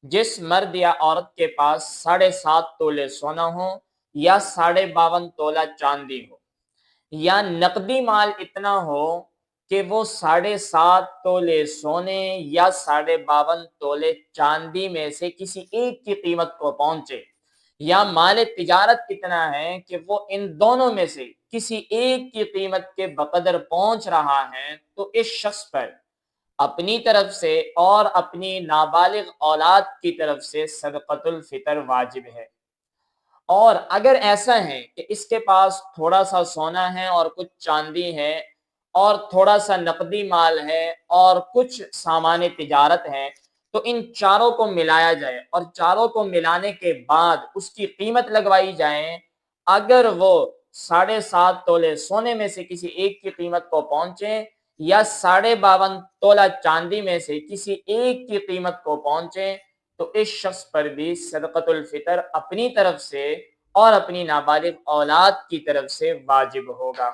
जिस मर्द या औरत के पास 7.5 तोले सोना हो या 52.5 तोला चांदी हो या नकदी माल इतना हो कि वो 7.5 तोले सोने या 52 तोले चांदी में से किसी एक की कीमत को पहुंचे, या माल तिजारत इतना है कि वो इन दोनों में से किसी एक की कीमत के बकदर पहुंच रहा है, तो इस शख्स पर अपनी तरफ से और अपनी नाबालिग औलाद की तरफ से सदक़तुल फितर वाजिब है। और अगर ऐसा है कि इसके पास थोड़ा सा सोना है और कुछ चांदी है और थोड़ा सा नकदी माल है और कुछ सामान तिजारत है, तो इन चारों को मिलाया जाए और चारों को मिलाने के बाद उसकी कीमत लगवाई जाए। अगर वो 7.5 तोले सोने में से किसी एक की कीमत को पहुंचे या 52 तोला चांदी में से किसी एक की कीमत को पहुंचे, तो इस शख्स पर भी सदक़तुल फितर अपनी तरफ से और अपनी नाबालिग औलाद की तरफ से वाजिब होगा।